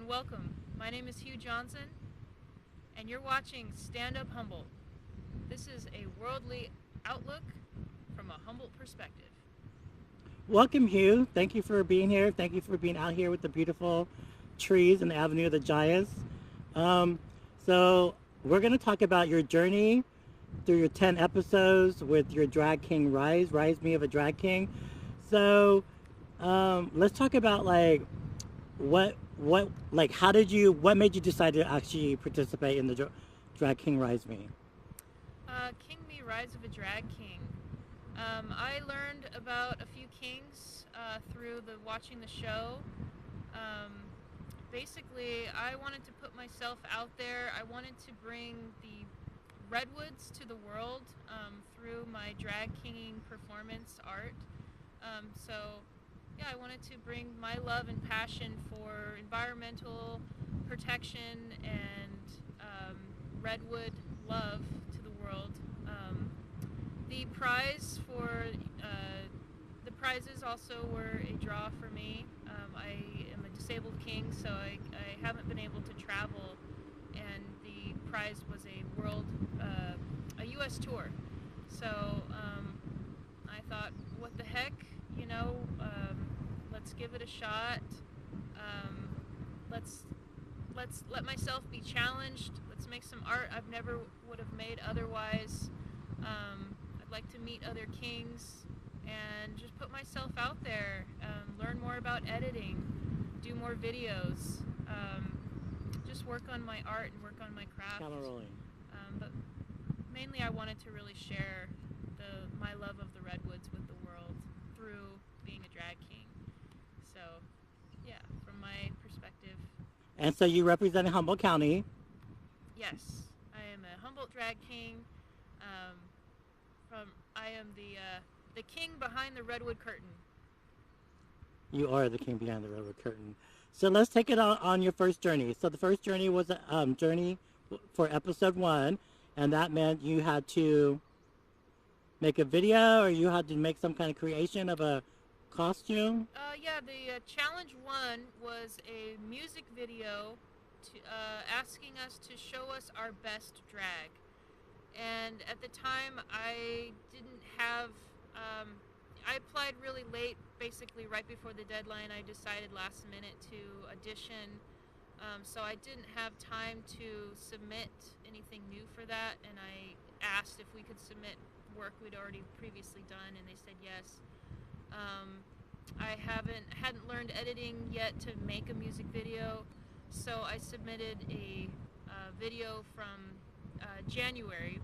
and welcome. My name is Hugh Johnson, and you're watching Stand Up Humboldt. This is a worldly outlook from a Humboldt perspective. Welcome, Hugh. Thank you for being here. Thank you for being out here with the beautiful trees and the Avenue of the Giants. Um, so we're going to talk about your journey through your 10 episodes with your drag king Rise Me of a Drag King. So let's talk about what made you decide to actually participate in the drag king Rise Me? King Me Rise of a Drag King. I learned about a few kings through watching the show. Basically, I wanted to put myself out there. I wanted to bring the redwoods to the world through my drag kinging performance art. I wanted to bring my love and passion for environmental protection and redwood love to the world. The prize for the prizes also were a draw for me. I am a disabled king, so I haven't been able to travel, and the prize was a U.S. tour. So I thought, what the heck, let's give it a shot. Let's let myself be challenged. Let's make some art I've never would have made otherwise. I'd like to meet other kings and just put myself out there, learn more about editing, do more videos, just work on my art and work on my craft. Camera rolling. But mainly I wanted to really share my love of the redwoods with the world through being a drag king. So, yeah, from my perspective. And so you represent Humboldt County. Yes, I am a Humboldt drag king. I am the king behind the redwood curtain. You are the king behind the redwood curtain. So let's take it on your first journey. So the first journey was a journey for episode 1, and that meant you had to make a video, or you had to make some kind of creation of a costume. The challenge 1 was a music video asking us to show us our best drag. And at the time, I didn't have, I applied really late, basically right before the deadline. I decided last minute to audition, so I didn't have time to submit anything new for that, and I asked if we could submit work we'd already previously done, and they said yes. I hadn't learned editing yet to make a music video, so I submitted a video from January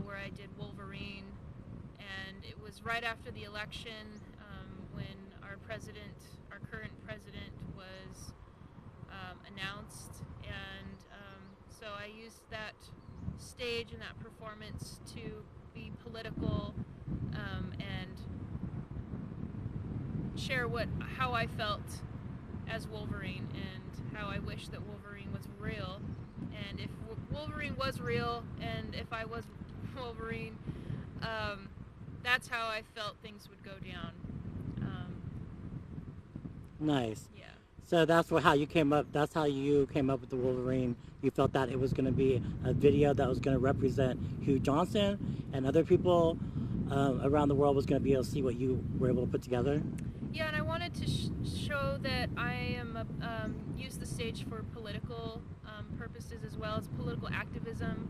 where I did Wolverine, and it was right after the election when our current president was announced, and so I used that stage and that performance to be political and share how I felt as Wolverine and how I wish that Wolverine was real. And if Wolverine was real, and if I was Wolverine, that's how I felt things would go down. Nice. Yeah. So that's how you came up. That's how you came up with the Wolverine. You felt that it was going to be a video that was going to represent Hugh Johnson, and other people around the world was going to be able to see what you were able to put together. Yeah, and I wanted to show that I am use the stage for political purposes as well as political activism,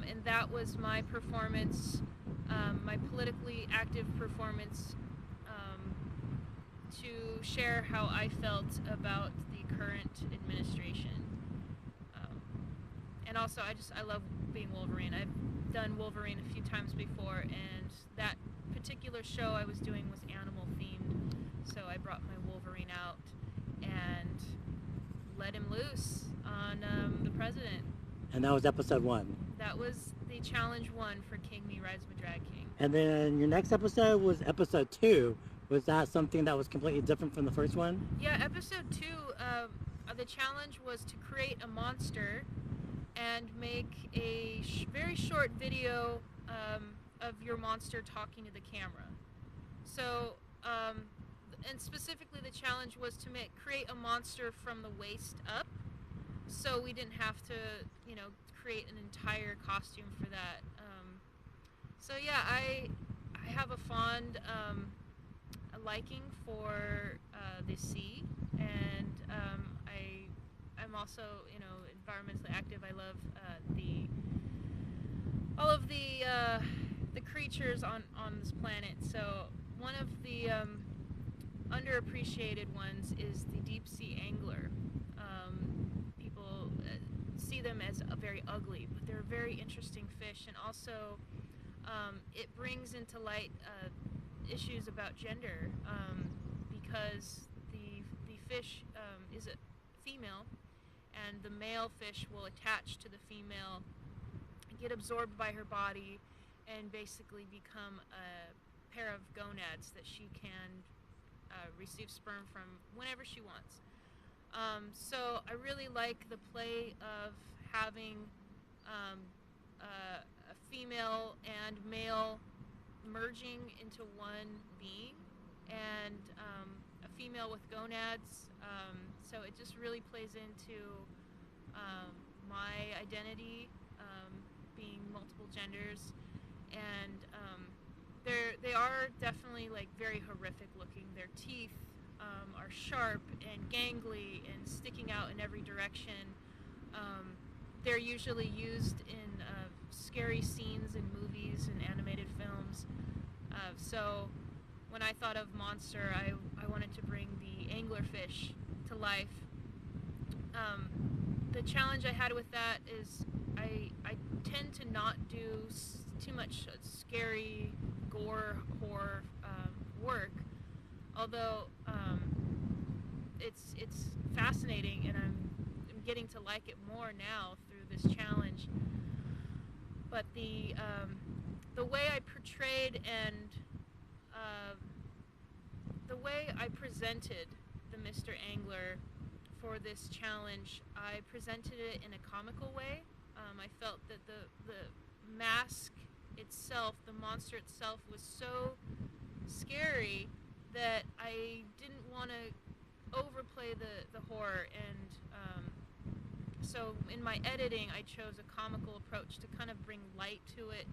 and that was my performance, my politically active performance, to share how I felt about the current administration. And also, I love being Wolverine. I've done Wolverine a few times before, and that particular show I was doing was animal themed, so I brought my Wolverine out and let him loose on the president. And that was episode 1. That was the challenge 1 for King Me Rise of a Drag King. And then your next episode was episode 2. Was that something that was completely different from the first one? Yeah, episode 2, the challenge was to create a monster and make a very short video of your monster talking to the camera. So and specifically the challenge was to create a monster from the waist up, so we didn't have to, you know, create an entire costume for that. So yeah, I have a fond a liking for the sea, and I'm also, you know, environmentally active. I love all of the creatures on this planet. So one of the underappreciated ones is the deep sea angler. People see them as very ugly, but they're a very interesting fish, and also it brings into light issues about gender, because the fish is a female, and the male fish will attach to the female, get absorbed by her body, and basically become a pair of gonads that she can receive sperm from whenever she wants. So I really like the play of having a female and male merging into one being, and a female with gonads. So it just really plays into my identity, being multiple genders, and they are definitely like very horrific looking. Their teeth are sharp and gangly and sticking out in every direction. They're usually used in scary scenes in movies and animated films. So when I thought of monster, I wanted to bring the anglerfish to life. The challenge I had with that is I tend to not do too much scary gore horror work, although it's fascinating, and I'm getting to like it more now through this challenge. But the way I portrayed and the way I presented the Mr. Angler for this challenge, I presented it in a comical way. I felt that the mask itself, the monster itself, was so scary that I didn't want to overplay the horror, and so in my editing I chose a comical approach to kind of bring light to it.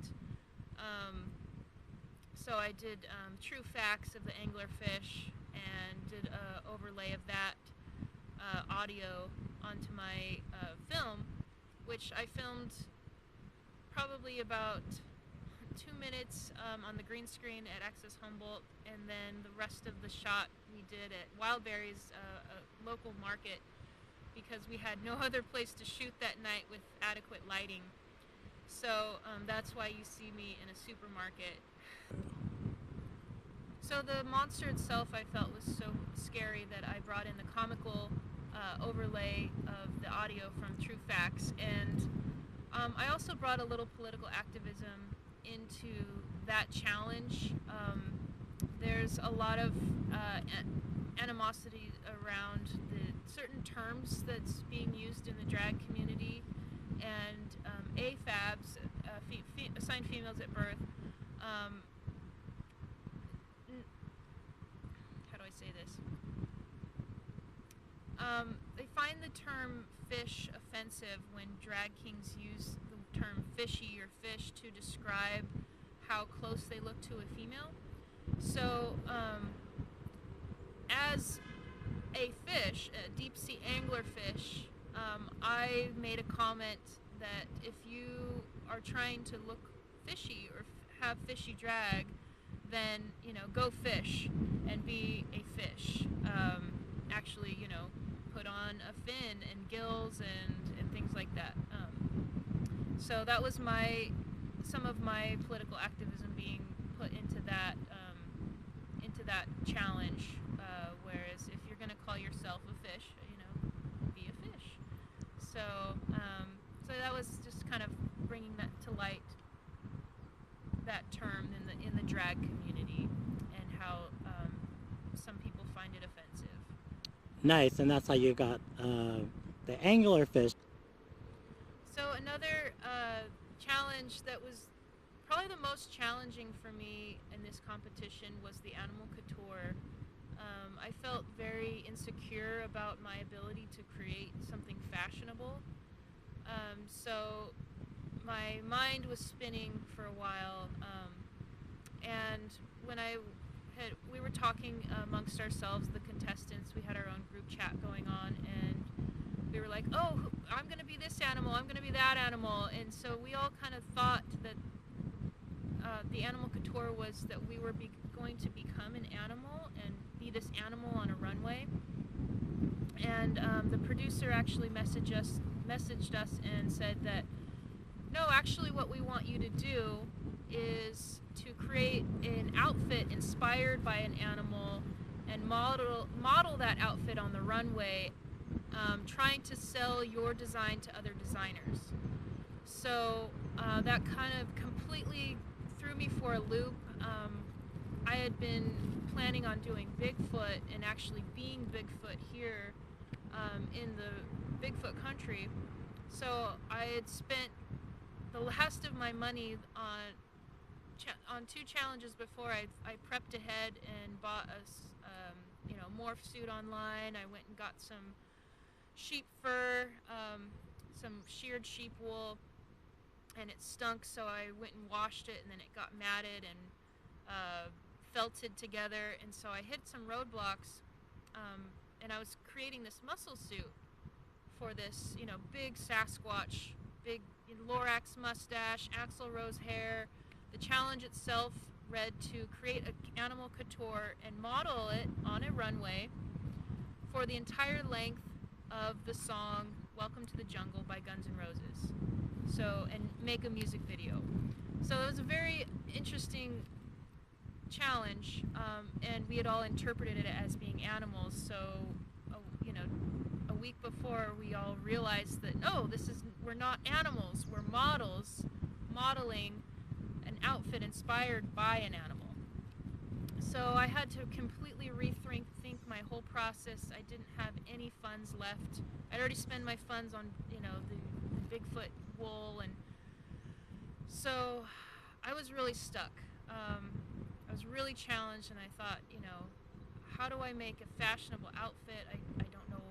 So I did true facts of the anglerfish and did an overlay of that audio onto my film, which I filmed probably about 2 minutes on the green screen at Access Humboldt, and then the rest of the shot we did at Wildberries, a local market, because we had no other place to shoot that night with adequate lighting. So that's why you see me in a supermarket. So the monster itself I felt was so scary that I brought in the comical overlay of the audio from True Facts, and I also brought a little political activism into that challenge. There's a lot of animosity around the certain terms that's being used in the drag community, and AFABs, assigned females at birth, how do I say this? They find the term fish offensive when drag kings use the term fishy or fish to describe how close they look to a female. So as a fish, a deep sea anglerfish, I made a comment that if you are trying to look fishy or have fishy drag, then, you know, go fish and be a fish. Actually, you know, put on a fin and gills and things like that. So that was some of my political activism being put into that challenge. Whereas if you're gonna call yourself a fish, you know, be a fish. So that was just kind of bringing that to light, that term in the drag community, and how some people find it offensive. Nice, and that's how you got the anglerfish. So another challenge that was probably the most challenging for me in this competition was the animal couture. I felt very insecure about my ability to create something fashionable. So my mind was spinning for a while, and when we were talking amongst ourselves, the contestants, we had our own group chat going on, and we were like, oh, I'm going to be this animal, I'm going to be that animal, and so we all kind of thought that the animal couture was that we were going to become an animal and be this animal on a runway. And the producer actually messaged us and said that, no, actually what we want you to do is to create an outfit inspired by an animal and model that outfit on the runway, trying to sell your design to other designers. So that kind of completely threw me for a loop. I had been planning on doing Bigfoot and actually being Bigfoot here in the Bigfoot country. So I had spent the last of my money on 2 challenges before. I prepped ahead and bought a morph suit online. I went and got some sheep fur, some sheared sheep wool, and it stunk, so I went and washed it, and then it got matted and felted together, and so I hit some roadblocks, and I was creating this muscle suit for this, big Sasquatch, big Lorax mustache, Axl Rose hair. The challenge itself read to create an animal couture and model it on a runway for the entire length of the song Welcome to the Jungle by Guns N' Roses. So, and make a music video. So it was a very interesting challenge, and we had all interpreted it as being animals. So, a week before, we all realized that, no, we're not animals, we're models modeling an outfit inspired by an animal. So I had to completely rethink my whole process. I didn't have any funds left. I'd already spent my funds on, the Bigfoot wool, and so I was really stuck. I was really challenged, and I thought, how do I make a fashionable outfit? I don't know.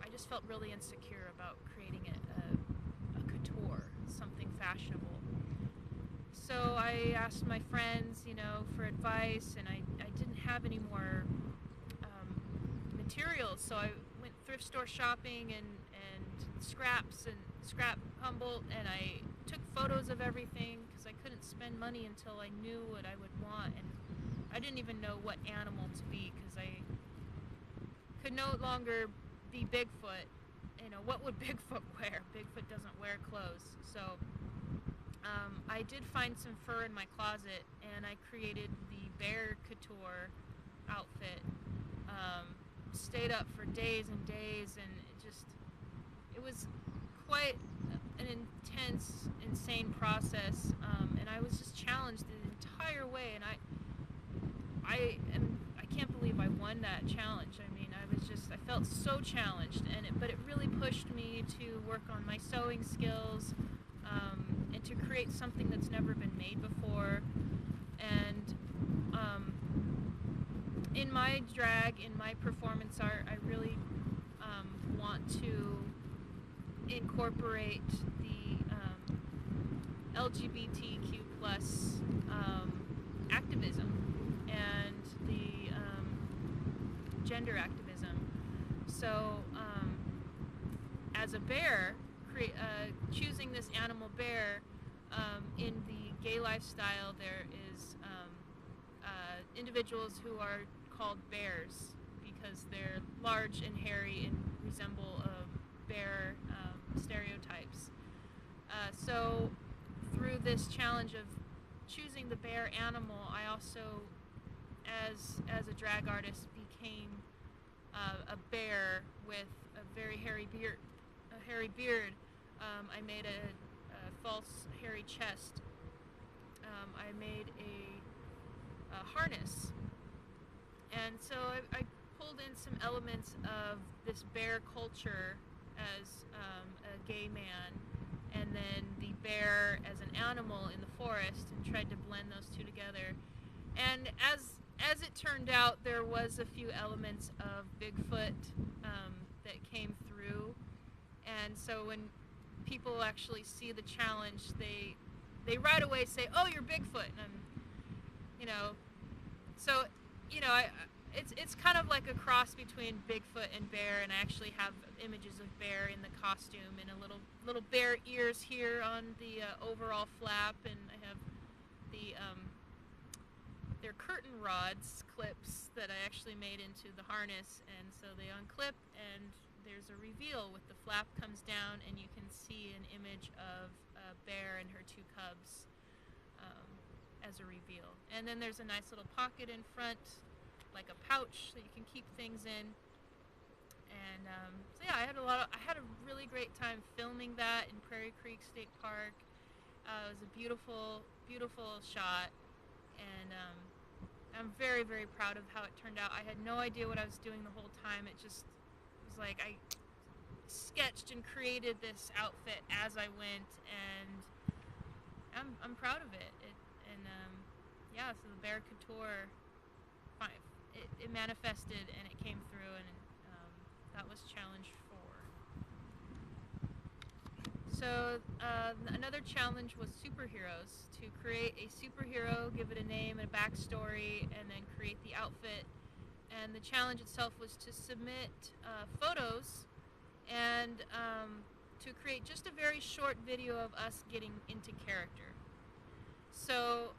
I just felt really insecure about creating a couture, something fashionable. So I asked my friends, for advice, and I didn't have any more materials, so I went thrift store shopping and scrap Humboldt, and I took photos of everything because I couldn't spend money until I knew what I would want, and I didn't even know what animal to be because I could no longer be Bigfoot. What would Bigfoot wear? Bigfoot doesn't wear clothes. So I did find some fur in my closet, and I created the bear couture outfit. Stayed up for days and days, and it was quite an intense, insane process, and I was just challenged the entire way, and I can't believe I won that challenge. I mean, I felt so challenged, but it really pushed me to work on my sewing skills, and to create something that's never been made before. And in my drag, in my performance art, I really want to incorporate the LGBTQ plus activism and the gender activism. So as a bear, choosing this animal bear, in the gay lifestyle, there is individuals who are called bears because they're large and hairy and resemble bear stereotypes. So through this challenge of choosing the bear animal, I also, as a drag artist, became a bear with a very hairy beard. I made a false hairy chest. I made a harness, and so I pulled in some elements of this bear culture as a gay man, and then the bear as an animal in the forest, and tried to blend those two together. And as as it turned out, there was a few elements of Bigfoot that came through, and so when people actually see the challenge, they right away say, "Oh, you're Bigfoot," and you know, so it's kind of like a cross between Bigfoot and bear, and I actually have images of bear in the costume and a little bear ears here on the overall flap, and I have the they're curtain rods clips that I actually made into the harness, and so they unclip and there's a reveal with the flap comes down and you can see an image of a bear and her two cubs as a reveal. And then there's a nice little pocket in front, like a pouch that you can keep things in. And so yeah, I had a really great time filming that in Prairie Creek State Park. It was a beautiful, beautiful shot, and I'm very, very proud of how it turned out. I had no idea what I was doing the whole time. It just was like I sketched and created this outfit as I went, and I'm proud of it. Yeah, so the Bear Couture, it manifested and it came through, and that was challenge 4. So another challenge was superheroes. To create a superhero, give it a name, a backstory, and then create the outfit. And the challenge itself was to submit photos and to create just a very short video of us getting into character. So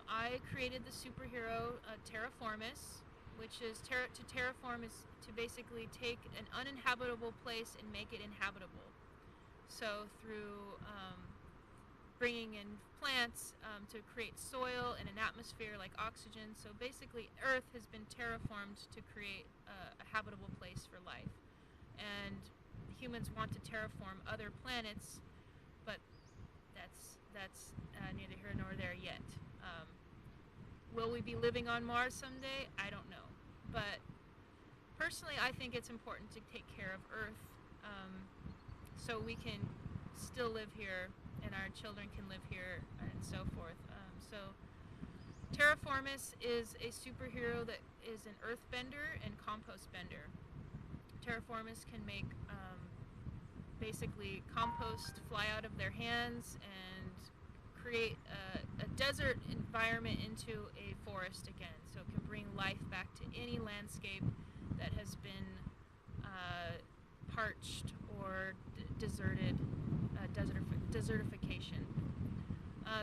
I created the superhero Terraformus, which is to terraform is to basically take an uninhabitable place and make it inhabitable. So through bringing in plants to create soil and an atmosphere like oxygen. So basically Earth has been terraformed to create a habitable place for life. And humans want to terraform other planets, but that's neither here nor there yet. Will we be living on Mars someday? I don't know. But personally, I think it's important to take care of Earth so we can still live here and our children can live here and so forth. So Terraformus is a superhero that is an earthbender and compost bender. Terraformus can make basically compost fly out of their hands and create a desert environment into a forest again. So it can bring life back to any landscape that has been parched or deserted, desertification.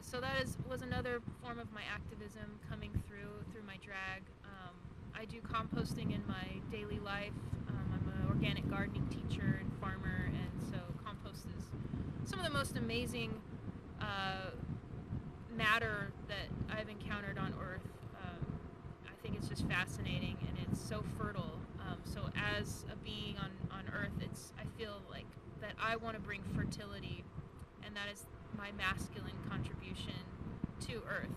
So that was another form of my activism coming through my drag. I do composting in my daily life. I'm an organic gardening teacher and farmer, and so compost is some of the most amazing matter that I've encountered on Earth. I think it's just fascinating, and it's so fertile. So as a being on Earth, I feel like that I want to bring fertility, and that is my masculine contribution to Earth,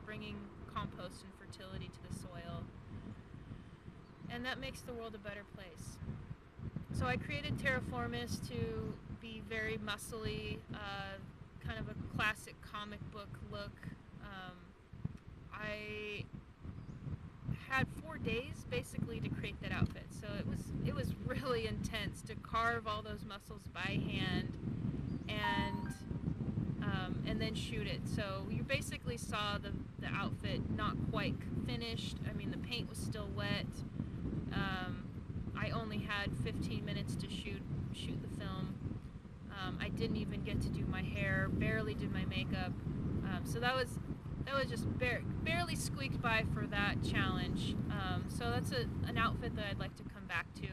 bringing compost and fertility to the soil. And that makes the world a better place. So I created Terraformus to be very muscly, kind of a classic comic book look. I had 4 days basically to create that outfit. So it was really intense to carve all those muscles by hand and then shoot it. So you basically saw the outfit not quite finished. I mean, the paint was still wet. I only had 15 minutes to shoot the film. I didn't even get to do my hair, barely did my makeup. So that was just barely squeaked by for that challenge. So that's an outfit that I'd like to come back to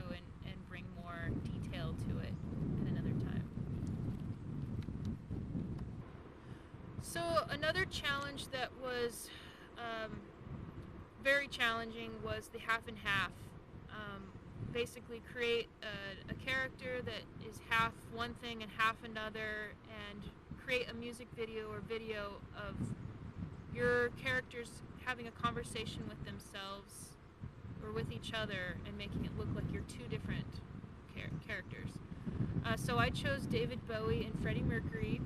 and bring more detail to it at another time. So another challenge that was very challenging was the half and half. Basically create a character that is half one thing and half another, and create a music video or video of your characters having a conversation with themselves or with each other and making it look like you're two different characters. So I chose David Bowie and Freddie Mercury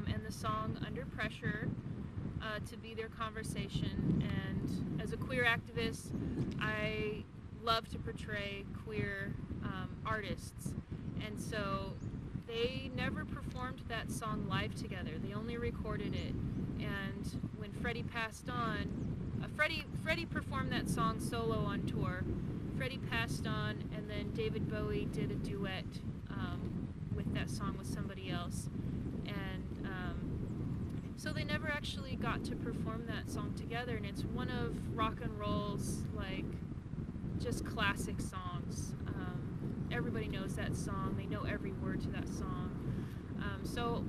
and the song Under Pressure. to be their conversation. And as a queer activist, I love to portray queer artists. And so they never performed that song live together. They only recorded it. And when Freddie passed on, Freddie performed that song solo on tour. Freddie passed on, and then David Bowie did a duet with that song with somebody else. And so they never actually got to perform that song together, and it's one of rock and roll's, like, just classic songs. Everybody knows that song. They know every word to that song. So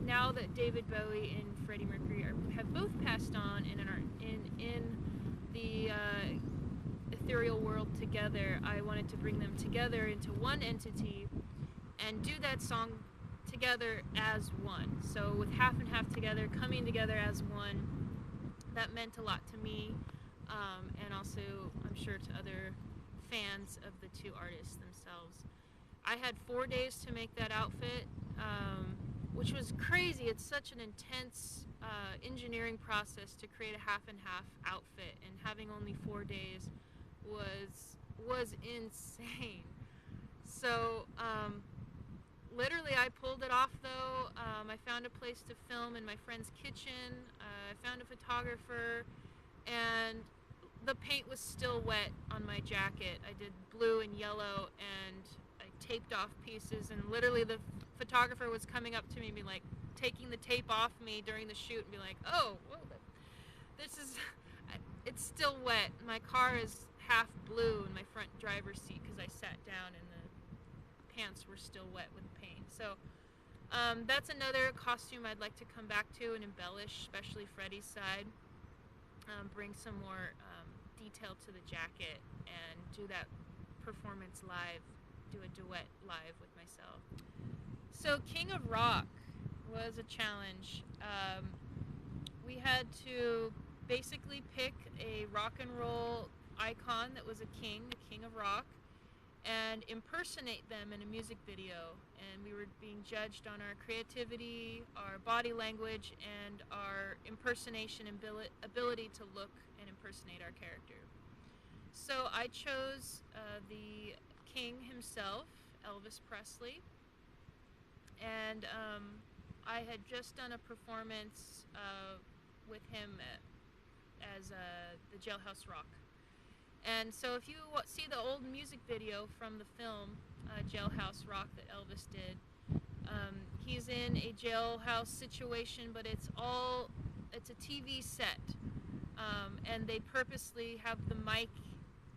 now that David Bowie and Freddie Mercury have both passed on and are in the ethereal world together, I wanted to bring them together into one entity and do that song together as one. So with half and half together, coming together as one, that meant a lot to me, and also I'm sure to other fans of the two artists themselves. I had 4 days to make that outfit, which was crazy. It's such an intense engineering process to create a half and half outfit, and having only 4 days was insane. So literally I pulled it off though. I found a place to film in my friend's kitchen. I found a photographer, and the paint was still wet on my jacket. I did blue and yellow, and I taped off pieces, and literally the photographer was coming up to me and be like, taking the tape off me during the shoot and be like, oh, well, it's still wet. My car is half blue in my front driver's seat because I sat down and the pants were still wet with paint. So that's another costume I'd like to come back to and embellish, especially Freddie's side. Bring some more detail to the jacket and do that performance live, do a duet live with myself. So King of Rock was a challenge. We had to basically pick a rock and roll icon that was a king, the King of Rock, and impersonate them in a music video. And we were being judged on our creativity, our body language, and our impersonation and ability to look and impersonate our character. So I chose the king himself, Elvis Presley, and I had just done a performance with him as the Jailhouse Rock. And so if you see the old music video from the film Jailhouse Rock that Elvis did, he's in a jailhouse situation, but it's a TV set, and they purposely have the mic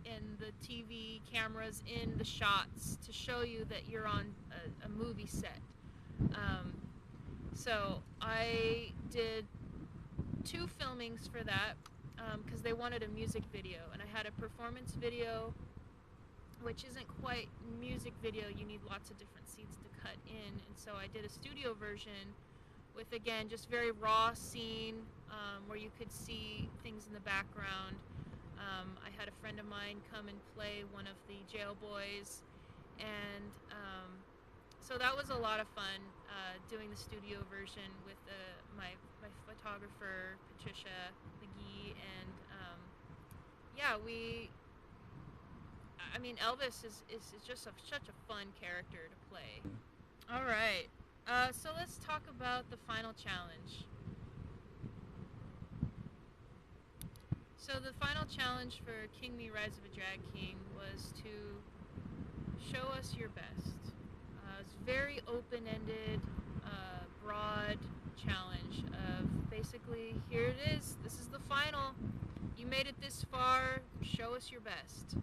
and the TV cameras in the shots to show you that you're on a movie set. So I did 2 filmings for that, because they wanted a music video, and I had a performance video, which isn't quite music video. You need lots of different scenes to cut in, and so I did a studio version with, again, just very raw scene, where you could see things in the background. I had a friend of mine come and play one of the jail boys, and so that was a lot of fun, doing the studio version with my photographer, Patricia McGee, and Elvis is just such a fun character to play. All right, so let's talk about the final challenge. So the final challenge for King Me Rise of a Drag King was to show us your best. It's very open-ended, broad challenge of basically, here it is, this is the final, you made it this far, show us your best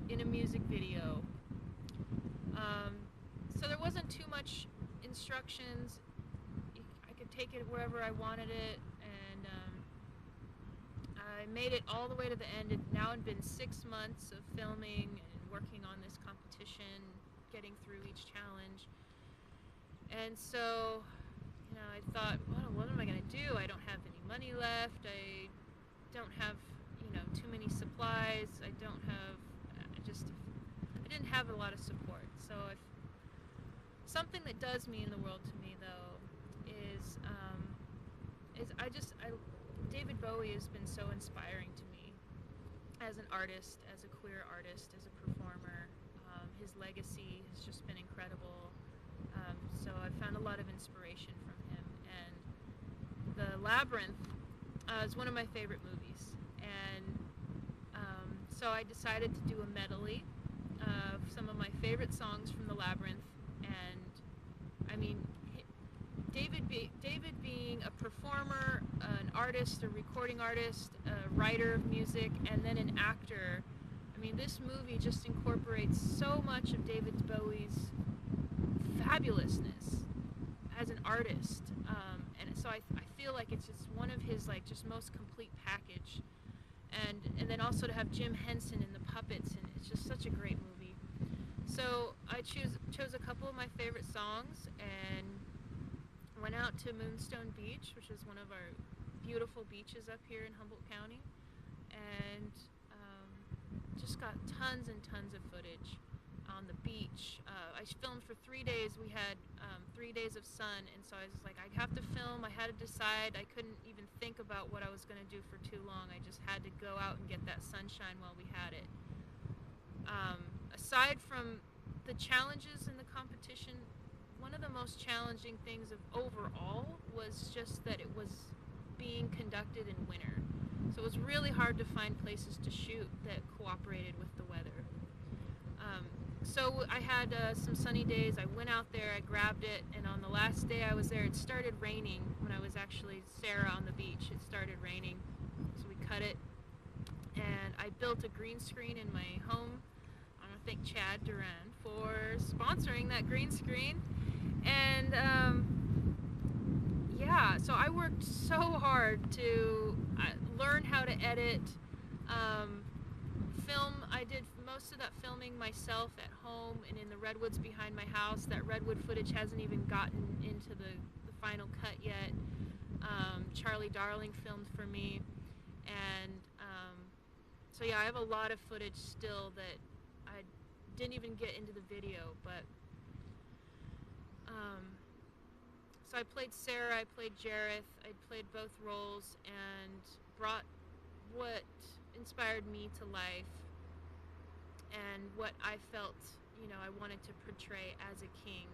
in a music video. So there wasn't too much instructions. I could take it wherever I wanted it, and I made it all the way to the end. It now had been 6 months of filming and working on this competition, getting through each challenge. And so, I thought, what am I going to do? I don't have any money left. I don't have, too many supplies. I didn't have a lot of support. So something that does mean the world to me, though, is David Bowie has been so inspiring to me as an artist, as a queer artist, as a performer. His legacy has just been incredible. So I've found a lot of inspiration from him. And The Labyrinth is one of my favorite movies. And so I decided to do a medley of some of my favorite songs from The Labyrinth. And I mean, David being a performer, an artist, a recording artist, a writer of music, and then an actor. I mean, this movie just incorporates so much of David Bowie's fabulousness as an artist, and so I feel like it's just one of his like just most complete package, and then also to have Jim Henson and the puppets, and it's just such a great movie. So I chose a couple of my favorite songs and went out to Moonstone Beach, which is one of our beautiful beaches up here in Humboldt County, and just got tons and tons of footage on the beach. I filmed for 3 days. We had 3 days of sun, and so I was like, I have to film. I had to decide. I couldn't even think about what I was going to do for too long. I just had to go out and get that sunshine while we had it. Aside from the challenges in the competition, one of the most challenging things of overall was just that it was being conducted in winter. So it was really hard to find places to shoot that cooperated with the weather. So I had some sunny days. I went out there, I grabbed it, and on the last day I was there, it started raining. When I was actually Sarah on the beach, it started raining. So we cut it, and I built a green screen in my home. I want to thank Chad Duran for sponsoring that green screen. And yeah, so I worked so hard to learn how to edit, film. I did most of that filming myself at home and in the redwoods behind my house. That redwood footage hasn't even gotten into the final cut yet. Charlie Darling filmed for me, and so yeah, I have a lot of footage still that I didn't even get into the video, but so I played Sarah, I played Jareth, I played both roles and brought what inspired me to life and what I felt, you know, I wanted to portray as a king.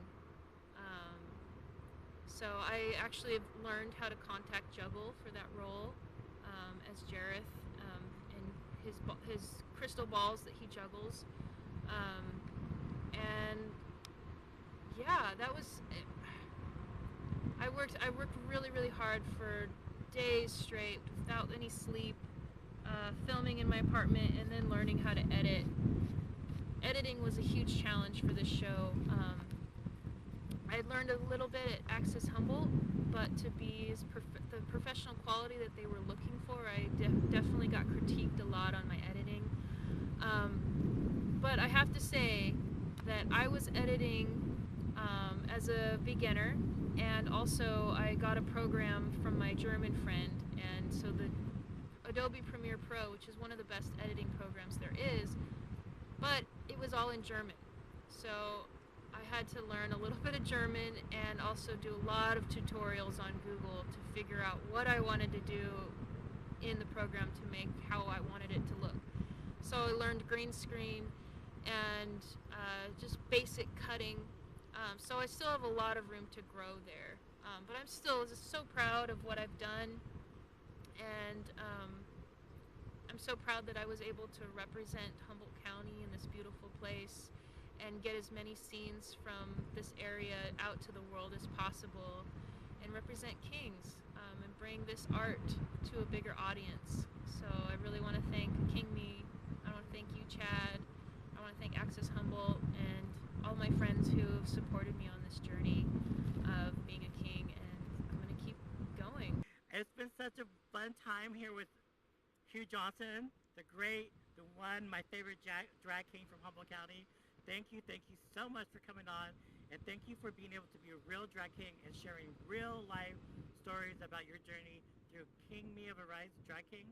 So I actually have learned how to contact juggle for that role as Jareth, and his crystal balls that he juggles. And yeah, that was it. I worked really, really hard for days straight without any sleep, filming in my apartment and then learning how to edit. Editing was a huge challenge for this show. I had learned a little bit at Access Humboldt, but to be the professional quality that they were looking for, I definitely got critiqued a lot on my editing. But I have to say that I was editing as a beginner, and also I got a program from my German friend, and so the Adobe Premiere Pro, which is one of the best editing programs there is, but it was all in German. So I had to learn a little bit of German and also do a lot of tutorials on Google to figure out what I wanted to do in the program to make how I wanted it to look. So I learned green screen and just basic cutting. So I still have a lot of room to grow there. But I'm still just so proud of what I've done. And I'm so proud that I was able to represent Humboldt County in this beautiful place and get as many scenes from this area out to the world as possible and represent Kings and bring this art to a bigger audience. So I really want to thank King Me. I want to thank you, Chad. I want to thank Access Humboldt and all my friends who have supported me on this journey of being a king, and I'm going to keep going. It's been such a fun time here with Hugh Johnson, the great, the one, my favorite drag king from Humboldt County. Thank you so much for coming on, and thank you for being able to be a real drag king and sharing real life stories about your journey through King Me of a Rise Drag King.